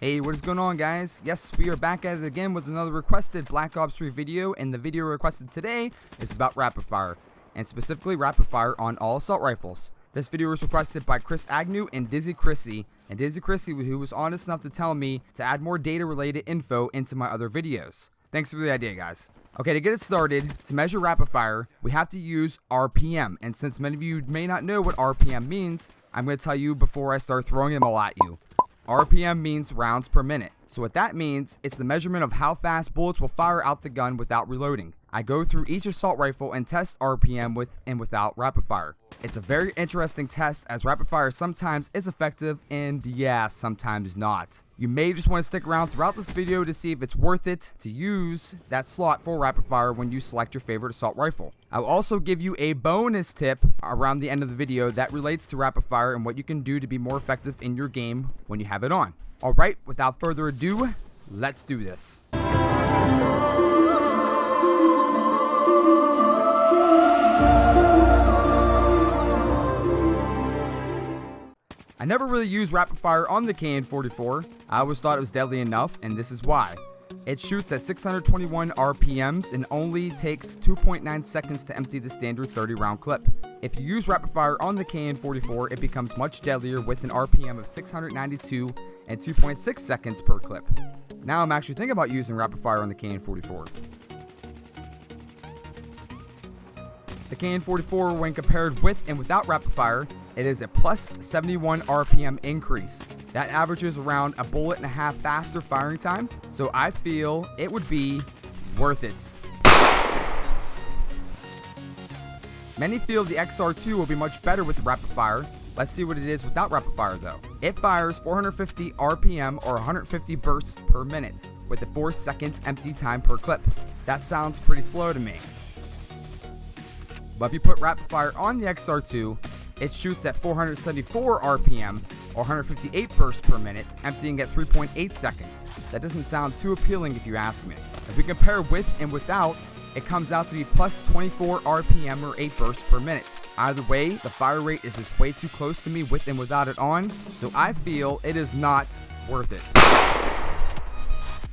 Hey, what is going on, guys? Yes, we are back at it again with another requested Black Ops 3 video, and the video requested today is about rapid fire, and specifically rapid fire on all assault rifles. This video was requested by Chris Agnew and Dizzy Chrissy, who was honest enough to tell me to add more data related info into my other videos. Thanks for the idea, guys. Okay, to get it started, to measure rapid fire, we have to use RPM, and since many of you may not know what RPM means, I'm going to tell you before I start throwing them all at you. RPM means rounds per minute. So what that means, it's the measurement of how fast bullets will fire out the gun without reloading. I go through each assault rifle and test RPM with and without rapid fire. It's a very interesting test as rapid fire sometimes is effective and sometimes not. You may just want to stick around throughout this video to see if it's worth it to use that slot for rapid fire when you select your favorite assault rifle. I will also give you a bonus tip around the end of the video that relates to rapid fire and what you can do to be more effective in your game when you have it on. Alright, without further ado, let's do this. I never really used rapid fire on the KN-44. I always thought it was deadly enough, and this is why. It shoots at 621 RPMs and only takes 2.9 seconds to empty the standard 30 round clip. If you use rapid fire on the KN-44, it becomes much deadlier with an RPM of 692 and 2.6 seconds per clip. Now I'm actually thinking about using rapid fire on the KN-44. The KN-44, when compared with and without rapid fire, it is a plus 71 RPM increase. That averages around a bullet and a half faster firing time, so I feel it would be worth it. Many feel the XR2 will be much better with the rapid fire. Let's see what it is without rapid fire though. It fires 450 RPM or 150 bursts per minute with a 4-second empty time per clip. That sounds pretty slow to me. But if you put rapid fire on the XR2, it shoots at 474 RPM or 158 bursts per minute, emptying at 3.8 seconds. That doesn't sound too appealing if you ask me. If we compare with and without, it comes out to be plus 24 RPM or 8 bursts per minute. Either way, the fire rate is just way too close to me with and without it on, so I feel it is not worth it.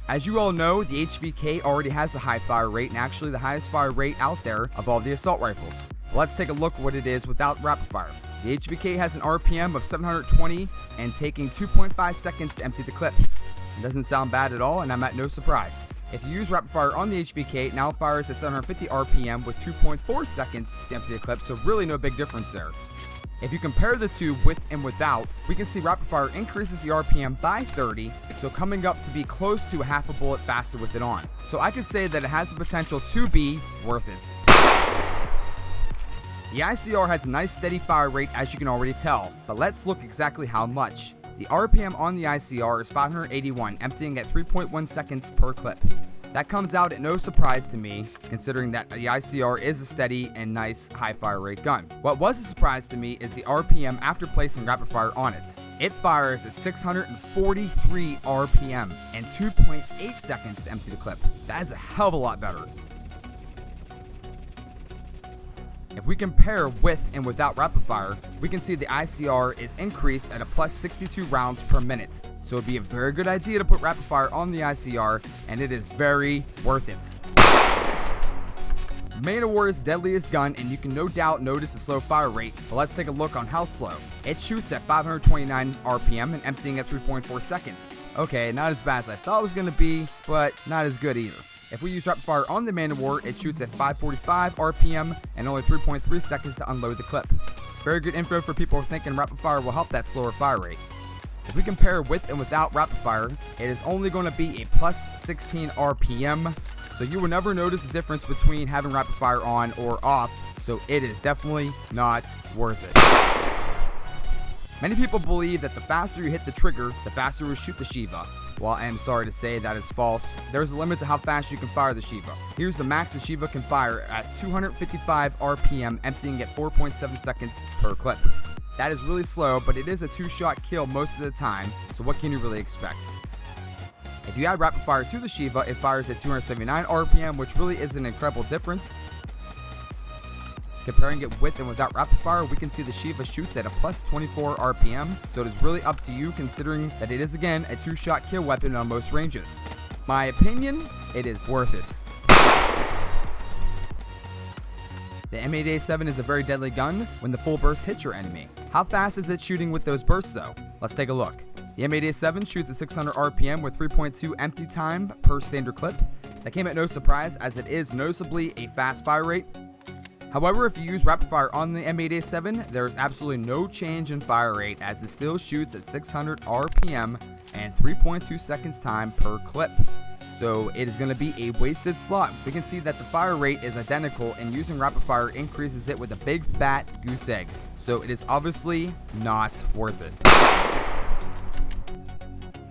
As you all know, the HVK already has a high fire rate and actually the highest fire rate out there of all the assault rifles. Let's take a look at what it is without rapid fire. The HVK has an RPM of 720 and taking 2.5 seconds to empty the clip. It doesn't sound bad at all, and I'm at no surprise. If you use rapid fire on the HVK, it now fires at 750 RPM with 2.4 seconds to empty the clip, so really no big difference there. If you compare the two with and without, we can see rapid fire increases the RPM by 30, so coming up to be close to a half a bullet faster with it on. So I could say that it has the potential to be worth it. The ICR has a nice steady fire rate as you can already tell, but let's look exactly how much. The RPM on the ICR is 581, emptying at 3.1 seconds per clip. That comes out at no surprise to me, considering that the ICR is a steady and nice high fire rate gun. What was a surprise to me is the RPM after placing rapid fire on it. It fires at 643 RPM and 2.8 seconds to empty the clip. That is a hell of a lot better. If we compare with and without rapid fire, we can see the ICR is increased at a plus 62 rounds per minute. So it'd be a very good idea to put rapid fire on the ICR, and it is very worth it. Man of War's deadliest gun, and you can no doubt notice the slow fire rate, but let's take a look on how slow. It shoots at 529 RPM and emptying at 3.4 seconds. Okay, not as bad as I thought it was going to be, but not as good either. If we use rapid fire on the Man of War, it shoots at 545 RPM and only 3.3 seconds to unload the clip. Very good info for people thinking rapid fire will help that slower fire rate. If we compare with and without rapid fire, it is only going to be a plus 16 RPM, so you will never notice the difference between having rapid fire on or off, so it is definitely not worth it. Many people believe that the faster you hit the trigger, the faster you shoot the Sheiva. Well, I am sorry to say that is false. There's a limit to how fast you can fire the Sheiva. Here's the max the Sheiva can fire at 255 RPM, emptying at 4.7 seconds per clip. That is really slow, but it is a 2-shot kill most of the time, so what can you really expect? If you add rapid fire to the Sheiva, it fires at 279 RPM, which really is an incredible difference. Comparing it with and without rapid fire, we can see the Sheiva shoots at a plus 24 RPM, so it is really up to you considering that it is again a 2-shot kill weapon on most ranges. My opinion, it is worth it. The M8A7 is a very deadly gun when the full burst hits your enemy. How fast is it shooting with those bursts though? Let's take a look. The M8A7 shoots at 600 RPM with 3.2 empty time per standard clip. That came at no surprise as it is noticeably a fast fire rate. However, if you use rapid fire on the M8A7, there is absolutely no change in fire rate as it still shoots at 600 RPM and 3.2 seconds time per clip. So it is going to be a wasted slot. We can see that the fire rate is identical and using rapid fire increases it with a big fat goose egg. So it is obviously not worth it.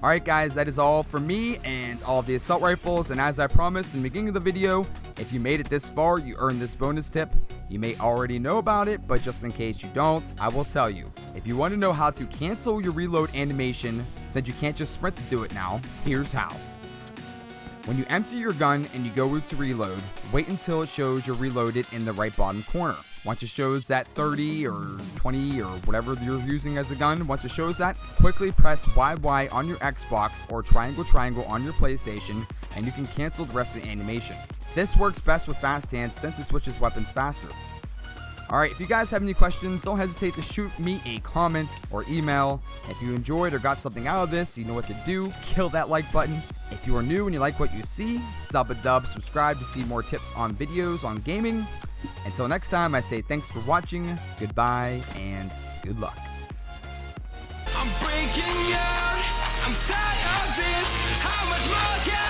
Alright guys, that is all for me and all of the assault rifles, and as I promised in the beginning of the video, if you made it this far, you earned this bonus tip. You may already know about it, but just in case you don't, I will tell you. If you want to know how to cancel your reload animation, since you can't just sprint to do it now, here's how. When you empty your gun and you go to reload, wait until it shows you're reloaded in the right bottom corner. Once it shows that 30 or 20 or whatever you're using as a gun, once it shows that, quickly press YY on your Xbox or triangle on your PlayStation and you can cancel the rest of the animation. This works best with fast hands since it switches weapons faster. Alright, if you guys have any questions, don't hesitate to shoot me a comment or email. If you enjoyed or got something out of this, you know what to do. Kill that like button. If you are new and you like what you see, sub a dub, subscribe to see more tips on videos on gaming. Until next time, I say thanks for watching, goodbye, and good luck. I'm breaking out, I'm tired of this, how much more can